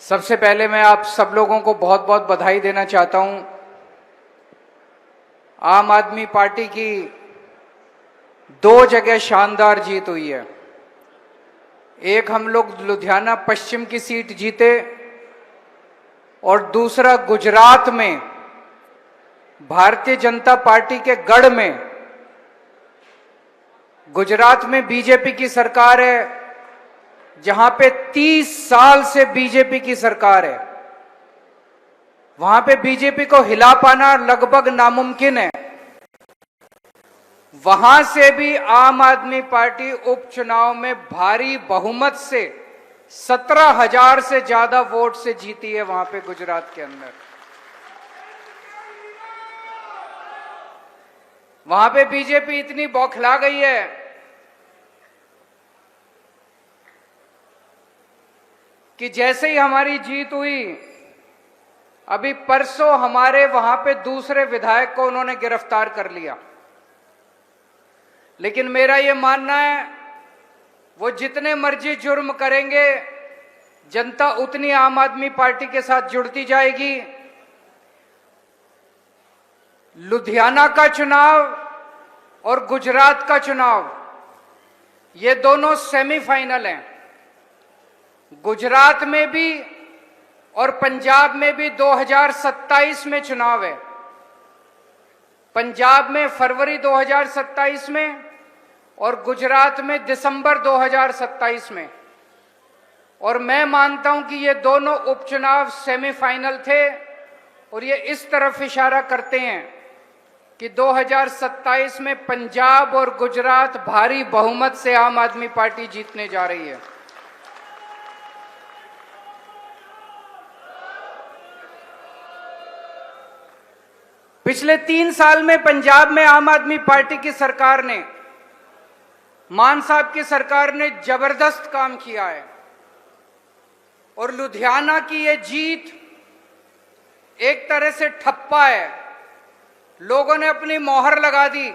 सबसे पहले मैं आप सब लोगों को बहुत बहुत बधाई देना चाहता हूं। आम आदमी पार्टी की 2 जगह शानदार जीत हुई है। एक हम लोग लुधियाना पश्चिम की सीट जीते और दूसरा गुजरात में भारतीय जनता पार्टी के गढ़ में, गुजरात में बीजेपी की सरकार है, जहां पे 30 साल से बीजेपी की सरकार है। वहां पे बीजेपी को हिला पाना लगभग नामुमकिन है। वहां से भी आम आदमी पार्टी उपचुनाव में भारी बहुमत से 17,000 से ज्यादा वोट से जीती है वहां पे गुजरात के अंदर। वहां पे बीजेपी इतनी बौखला गई है कि जैसे ही हमारी जीत हुई, अभी परसों हमारे वहां पे दूसरे विधायक को उन्होंने गिरफ्तार कर लिया। लेकिन मेरा यह मानना है, वो जितने मर्जी जुर्म करेंगे, जनता उतनी आम आदमी पार्टी के साथ जुड़ती जाएगी। लुधियाना का चुनाव और गुजरात का चुनाव, ये दोनों सेमीफाइनल हैं। गुजरात में भी और पंजाब में भी 2027 में चुनाव है। पंजाब में फरवरी 2027 में और गुजरात में दिसंबर 2027 में। और मैं मानता हूं कि ये दोनों उपचुनाव सेमीफाइनल थे और ये इस तरफ इशारा करते हैं कि 2027 में पंजाब और गुजरात भारी बहुमत से आम आदमी पार्टी जीतने जा रही है। पिछले 3 साल में पंजाब में आम आदमी पार्टी की सरकार ने, मान साहब की सरकार ने जबरदस्त काम किया है। और लुधियाना की ये जीत एक तरह से ठप्पा है। लोगों ने अपनी मोहर लगा दी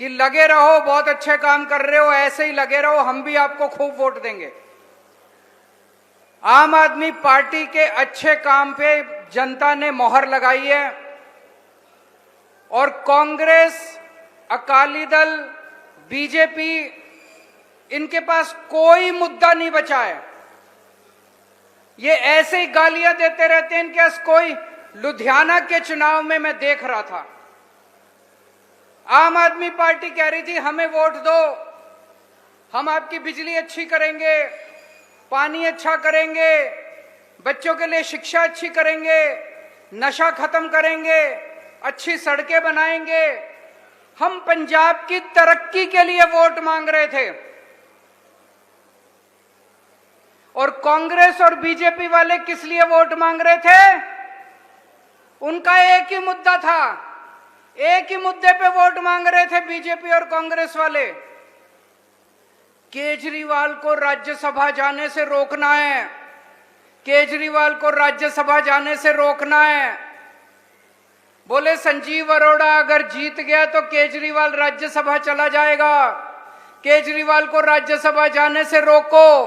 कि लगे रहो, बहुत अच्छे काम कर रहे हो, ऐसे ही लगे रहो, हम भी आपको खूब वोट देंगे। आम आदमी पार्टी के अच्छे काम पे जनता ने मोहर लगाई है और कांग्रेस, अकाली दल, बीजेपी, इनके पास कोई मुद्दा नहीं बचा है। ये ऐसे ही गालियां देते रहते हैं। इनके पास कोई, लुधियाना के चुनाव में मैं देख रहा था, आम आदमी पार्टी कह रही थी हमें वोट दो, हम आपकी बिजली अच्छी करेंगे, पानी अच्छा करेंगे, बच्चों के लिए शिक्षा अच्छी करेंगे, नशा खत्म करेंगे, अच्छी सड़कें बनाएंगे। हम पंजाब की तरक्की के लिए वोट मांग रहे थे। और कांग्रेस और बीजेपी वाले किस लिए वोट मांग रहे थे? उनका एक ही मुद्दा था, एक ही मुद्दे पे वोट मांग रहे थे बीजेपी और कांग्रेस वाले। केजरीवाल को राज्यसभा जाने से रोकना है, केजरीवाल को राज्यसभा जाने से रोकना है। बोले संजीव अरोड़ा अगर जीत गया तो केजरीवाल राज्यसभा चला जाएगा, केजरीवाल को राज्यसभा जाने से रोको।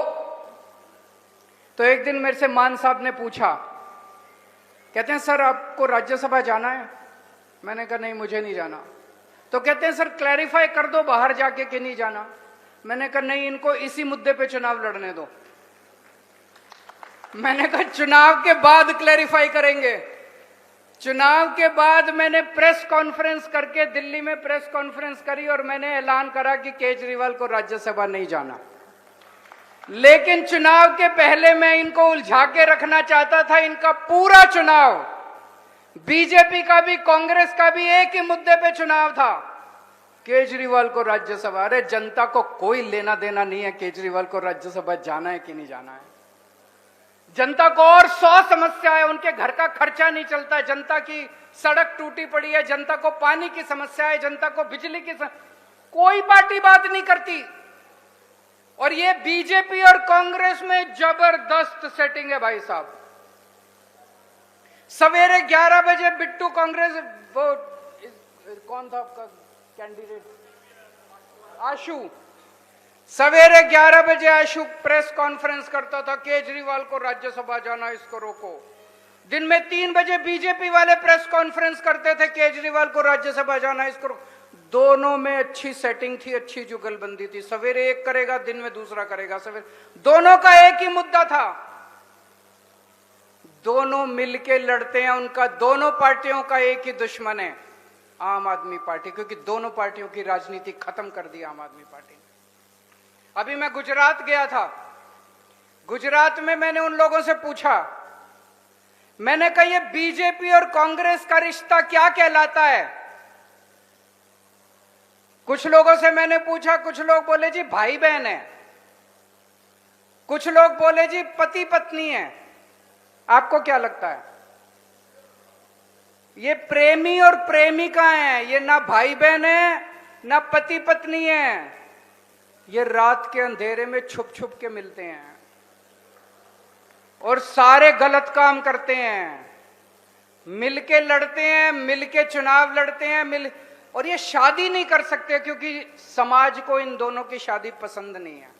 तो एक दिन मेरे से मान साहब ने पूछा, कहते हैं सर आपको राज्यसभा जाना है? मैंने कहा नहीं, मुझे नहीं जाना। तो कहते हैं सर क्लैरिफाई कर दो बाहर जाके कि नहीं जाना। मैंने कहा नहीं, इनको इसी मुद्दे पे चुनाव लड़ने दो। मैंने कहा चुनाव के बाद क्लैरिफाई करेंगे। चुनाव के बाद मैंने प्रेस कॉन्फ्रेंस करके, दिल्ली में प्रेस कॉन्फ्रेंस करी और मैंने ऐलान करा कि केजरीवाल को राज्यसभा नहीं जाना। लेकिन चुनाव के पहले मैं इनको उलझा के रखना चाहता था। इनका पूरा चुनाव, बीजेपी का भी कांग्रेस का भी, एक ही मुद्दे पे चुनाव था, केजरीवाल को राज्यसभा। अरे जनता को कोई लेना देना नहीं है केजरीवाल को राज्यसभा जाना है कि नहीं जाना है। जनता को और 100 समस्या है, उनके घर का खर्चा नहीं चलता, जनता की सड़क टूटी पड़ी है, जनता को पानी की समस्या है, जनता को बिजली की कोई पार्टी बात नहीं करती। और ये बीजेपी और कांग्रेस में जबरदस्त सेटिंग है भाई साहब। सवेरे 11 बजे बिट्टू, कांग्रेस, वो कौन था आपका कैंडिडेट, सवेरे 11 बजे आशु प्रेस कॉन्फ्रेंस करता था, केजरीवाल को राज्यसभा जाना, इसको रोको। दिन में 3 बजे बीजेपी वाले प्रेस कॉन्फ्रेंस करते थे, केजरीवाल को राज्यसभा जाना, इसको रोको। दोनों में अच्छी सेटिंग थी, अच्छी जुगलबंदी थी। सवेरे एक करेगा, दिन में दूसरा करेगा। सवेरे दोनों का एक ही मुद्दा था, दोनों मिलके लड़ते हैं। उनका दोनों पार्टियों का एक ही दुश्मन है, आम आदमी पार्टी, क्योंकि दोनों पार्टियों की राजनीति खत्म कर दी आम आदमी पार्टी ने। अभी मैं गुजरात गया था, गुजरात में मैंने उन लोगों से पूछा, मैंने कहा ये बीजेपी और कांग्रेस का रिश्ता क्या कहलाता है? कुछ लोगों से मैंने पूछा, कुछ लोग बोले जी भाई बहन है, कुछ लोग बोले जी पति पत्नी है। आपको क्या लगता है? ये प्रेमी और प्रेमिका हैं, ये ना भाई बहन है ना पति पत्नी है। ये रात के अंधेरे में छुप छुप के मिलते हैं और सारे गलत काम करते हैं, मिलके लड़ते हैं, मिलके चुनाव लड़ते हैं, और ये शादी नहीं कर सकते क्योंकि समाज को इन दोनों की शादी पसंद नहीं है।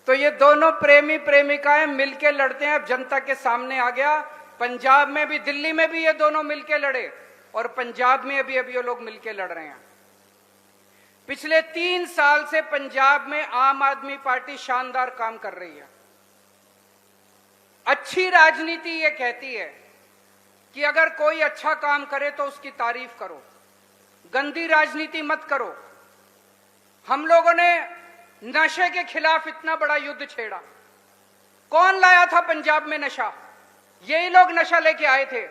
तो ये दोनों प्रेमी प्रेमिकाएं मिलके लड़ते हैं। अब जनता के सामने आ गया, पंजाब में भी, दिल्ली में भी ये दोनों मिलके लड़े और पंजाब में अभी ये लोग मिलके लड़ रहे हैं। पिछले 3 साल से पंजाब में आम आदमी पार्टी शानदार काम कर रही है। अच्छी राजनीति ये कहती है कि अगर कोई अच्छा काम करे तो उसकी तारीफ करो, गंदी राजनीति मत करो। हम लोगों ने नशे के खिलाफ इतना बड़ा युद्ध छेड़ा। कौन लाया था पंजाब में नशा? यही लोग नशा लेके आए थे।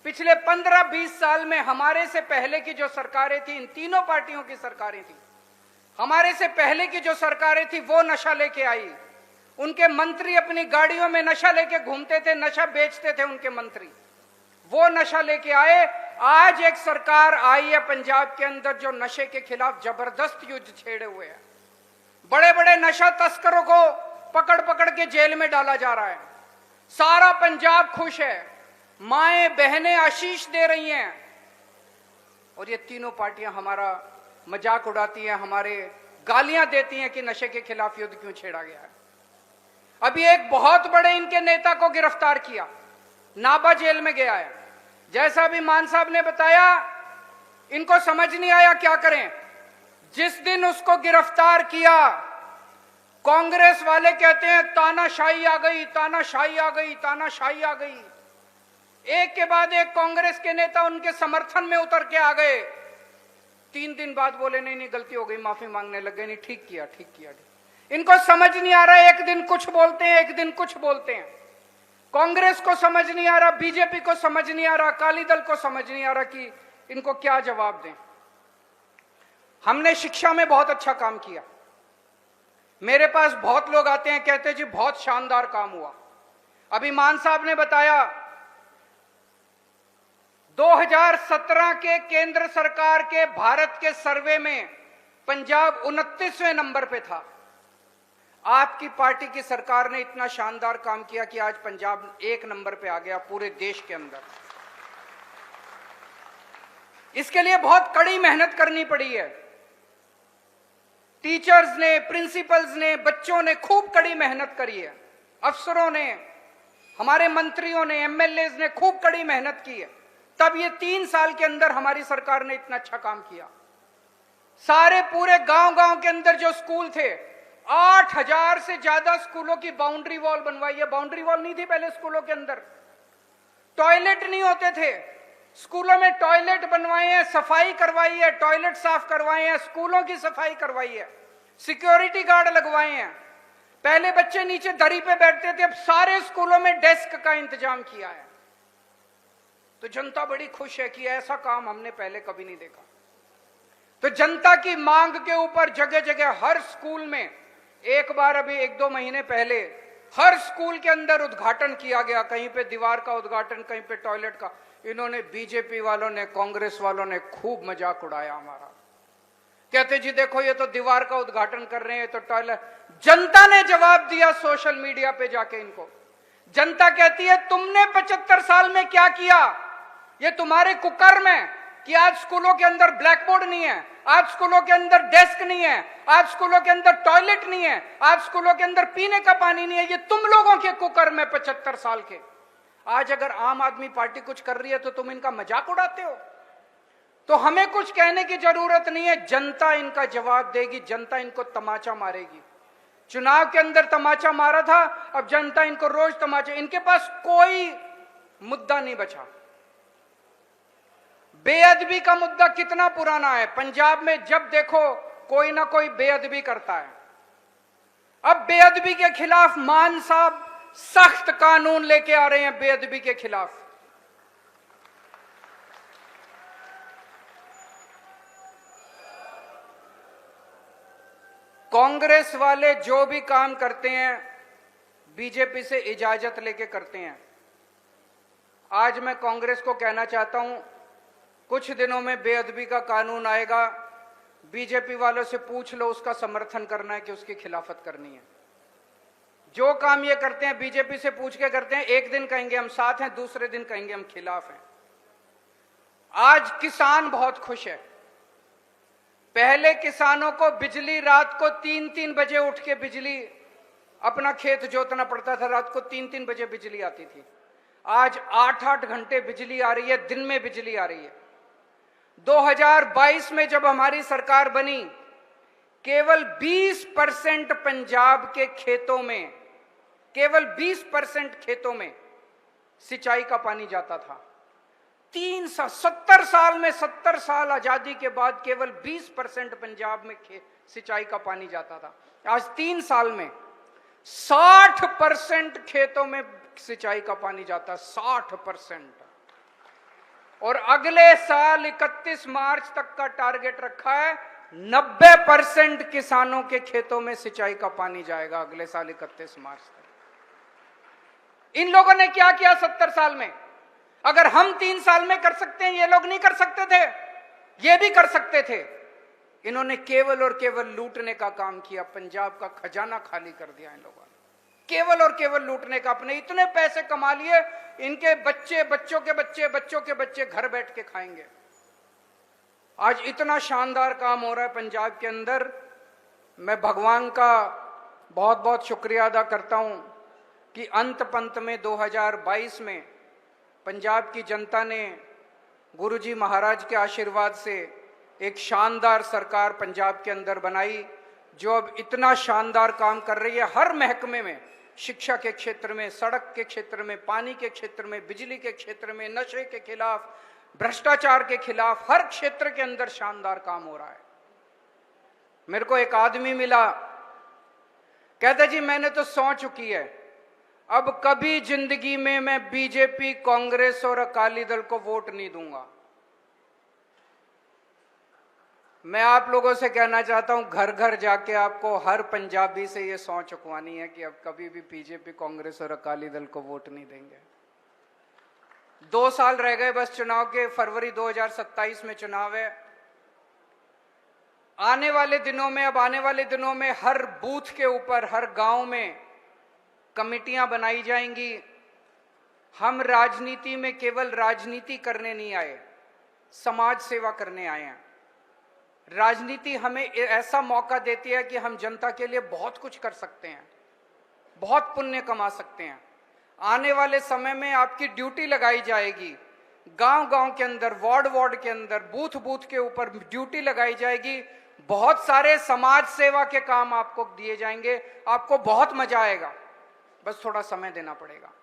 पिछले 15-20 साल में हमारे से पहले की जो सरकारें थी, इन तीनों पार्टियों की सरकारें थी, हमारे से पहले की जो सरकारें थी वो नशा लेके आई। उनके मंत्री अपनी गाड़ियों में नशा लेके घूमते थे, नशा बेचते थे उनके मंत्री, वो नशा लेके आए। आज एक सरकार आई है पंजाब के अंदर जो नशे के खिलाफ जबरदस्त युद्ध छेड़े हुए है। बड़े बड़े नशा तस्करों को पकड़ पकड़ के जेल में डाला जा रहा है। सारा पंजाब खुश है, माएं बहनें आशीष दे रही हैं। और ये तीनों पार्टियां हमारा मजाक उड़ाती हैं, हमारे गालियां देती हैं कि नशे के खिलाफ युद्ध क्यों छेड़ा गया है। अभी एक बहुत बड़े इनके नेता को गिरफ्तार किया, नाभा जेल में गया है। जैसा अभी मान साहब ने बताया, इनको समझ नहीं आया क्या करें। जिस दिन उसको गिरफ्तार किया, कांग्रेस वाले कहते हैं तानाशाही आ गई, तानाशाही आ गई, तानाशाही आ गई। एक के बाद एक कांग्रेस के नेता उनके समर्थन में उतर के आ गए। 3 दिन बाद बोले नहीं नहीं गलती हो गई, माफी मांगने लग गए, नहीं ठीक किया ठीक किया। इनको समझ नहीं आ रहा, एक दिन कुछ बोलते हैं एक दिन कुछ बोलते हैं। कांग्रेस को समझ नहीं आ रहा, बीजेपी को समझ नहीं आ रहा, अकाली दल को समझ नहीं आ रहा कि इनको क्या जवाब दें। हमने शिक्षा में बहुत अच्छा काम किया। मेरे पास बहुत लोग आते हैं, कहते हैं जी बहुत शानदार काम हुआ। अभी मान साहब ने बताया 2017 के केंद्र सरकार के भारत के सर्वे में पंजाब 29वें नंबर पे था। आपकी पार्टी की सरकार ने इतना शानदार काम किया कि आज पंजाब 1 नंबर पे आ गया पूरे देश के अंदर। इसके लिए बहुत कड़ी मेहनत करनी पड़ी है। टीचर्स ने, प्रिंसिपल्स ने, बच्चों ने खूब कड़ी मेहनत करी है। अफसरों ने, हमारे मंत्रियों ने, एमएलए ने खूब कड़ी मेहनत की है। तब ये 3 साल के अंदर हमारी सरकार ने इतना अच्छा काम किया। सारे पूरे गांव-गांव के अंदर जो स्कूल थे, 8000 से ज्यादा स्कूलों की बाउंड्री वॉल बनवाई है। बाउंड्री वॉल नहीं थी पहले स्कूलों के अंदर, टॉयलेट नहीं होते थे, स्कूलों में टॉयलेट बनवाए हैं, सफाई करवाई है, टॉयलेट साफ करवाए हैं, स्कूलों की सफाई करवाई है, सिक्योरिटी गार्ड लगवाए हैं। पहले बच्चे नीचे दरी पे बैठते थे, अब सारे स्कूलों में डेस्क का इंतजाम किया है। तो जनता बड़ी खुश है कि ऐसा काम हमने पहले कभी नहीं देखा। तो जनता की मांग के ऊपर जगह जगह हर स्कूल में, एक बार अभी 1-2 महीने पहले हर स्कूल के अंदर उद्घाटन किया गया। कहीं पे दीवार का उद्घाटन, कहीं पे टॉयलेट का। इन्होंने, बीजेपी वालों ने, कांग्रेस वालों ने खूब मजाक उड़ाया हमारा। कहते जी देखो ये तो दीवार का उद्घाटन कर रहे हैं, तो टॉयलेट। जनता ने जवाब दिया सोशल मीडिया पे जाके इनको। जनता कहती है तुमने 75 साल में क्या किया? ये तुम्हारे कुकर्म है कि आज स्कूलों के अंदर ब्लैक बोर्ड नहीं है, आज स्कूलों के अंदर डेस्क नहीं है, आज स्कूलों के अंदर टॉयलेट नहीं है, आज स्कूलों के अंदर पीने का पानी नहीं है। ये तुम लोगों के कुकर्म में 75 साल के। आज अगर आम आदमी पार्टी कुछ कर रही है तो तुम इनका मजाक उड़ाते हो। तो हमें कुछ कहने की जरूरत नहीं है, जनता इनका जवाब देगी, जनता इनको तमाचा मारेगी। चुनाव के अंदर तमाचा मारा था, अब जनता इनको रोज तमाचा। इनके पास कोई मुद्दा नहीं बचा। बेअदबी का मुद्दा कितना पुराना है, पंजाब में जब देखो कोई ना कोई बेअदबी करता है। अब बेअदबी के खिलाफ मान साहब सख्त कानून लेके आ रहे हैं बेअदबी के खिलाफ। कांग्रेस वाले जो भी काम करते हैं बीजेपी से इजाजत लेके करते हैं। आज मैं कांग्रेस को कहना चाहता हूं, कुछ दिनों में बेअदबी का कानून आएगा, बीजेपी वालों से पूछ लो उसका समर्थन करना है कि उसकी खिलाफत करनी है। जो काम ये करते हैं बीजेपी से पूछ के करते हैं। एक दिन कहेंगे हम साथ हैं, दूसरे दिन कहेंगे हम खिलाफ हैं। आज किसान बहुत खुश है। पहले किसानों को बिजली रात को 3-3 बजे उठ के बिजली अपना खेत जोतना पड़ता था, रात को 3-3 बजे बिजली आती थी। आज 8-8 घंटे बिजली आ रही है, दिन में बिजली आ रही है। 2022 में जब हमारी सरकार बनी, केवल 20% पंजाब के खेतों में, केवल 20% खेतों में सिंचाई का पानी जाता था। 70 साल में, 70 साल आजादी के बाद केवल 20% पंजाब में सिंचाई का पानी जाता था। आज 3 साल में 60% खेतों में सिंचाई का पानी जाता है, 60%। और अगले साल 31 मार्च तक का टारगेट रखा है, 90% किसानों के खेतों में सिंचाई का पानी जाएगा अगले साल 31 मार्च तक। इन लोगों ने क्या किया 70 साल में? अगर हम 3 साल में कर सकते हैं, ये लोग नहीं कर सकते थे? ये भी कर सकते थे। इन्होंने केवल और केवल लूटने का काम किया, पंजाब का खजाना खाली कर दिया इन लोगों ने। केवल और केवल लूटने का। अपने इतने पैसे कमा लिए, इनके बच्चे, बच्चों के बच्चे, बच्चों के बच्चे घर बैठ के खाएंगे। आज इतना शानदार काम हो रहा है पंजाब के अंदर। मैं भगवान का बहुत बहुत शुक्रिया अदा करता हूं कि अंत पंत में 2022 में पंजाब की जनता ने गुरुजी महाराज के आशीर्वाद से एक शानदार सरकार पंजाब के अंदर बनाई, जो अब इतना शानदार काम कर रही है हर महकमे में। शिक्षा के क्षेत्र में, सड़क के क्षेत्र में, पानी के क्षेत्र में, बिजली के क्षेत्र में, नशे के खिलाफ, भ्रष्टाचार के खिलाफ, हर क्षेत्र के अंदर शानदार काम हो रहा है। मेरे को एक आदमी मिला, कहता जी मैंने तो सौं चुकी है, अब कभी जिंदगी में मैं बीजेपी, कांग्रेस और अकाली दल को वोट नहीं दूंगा। मैं आप लोगों से कहना चाहता हूं, घर घर जाके आपको हर पंजाबी से ये सौं चुकवानी है कि अब कभी भी बीजेपी, कांग्रेस और अकाली दल को वोट नहीं देंगे। 2 साल रह गए बस चुनाव के। फरवरी 2027 में चुनाव है। आने वाले दिनों में, अब आने वाले दिनों में हर बूथ के ऊपर, हर गांव में कमेटियां बनाई जाएंगी। हम राजनीति में केवल राजनीति करने नहीं आए, समाज सेवा करने आए हैं। राजनीति हमें ऐसा मौका देती है कि हम जनता के लिए बहुत कुछ कर सकते हैं, बहुत पुण्य कमा सकते हैं। आने वाले समय में आपकी ड्यूटी लगाई जाएगी, गांव-गांव के अंदर, वार्ड के अंदर, बूथ के ऊपर ड्यूटी लगाई जाएगी। बहुत सारे समाज सेवा के काम आपको दिए जाएंगे, आपको बहुत मजा आएगा। बस थोड़ा समय देना पड़ेगा।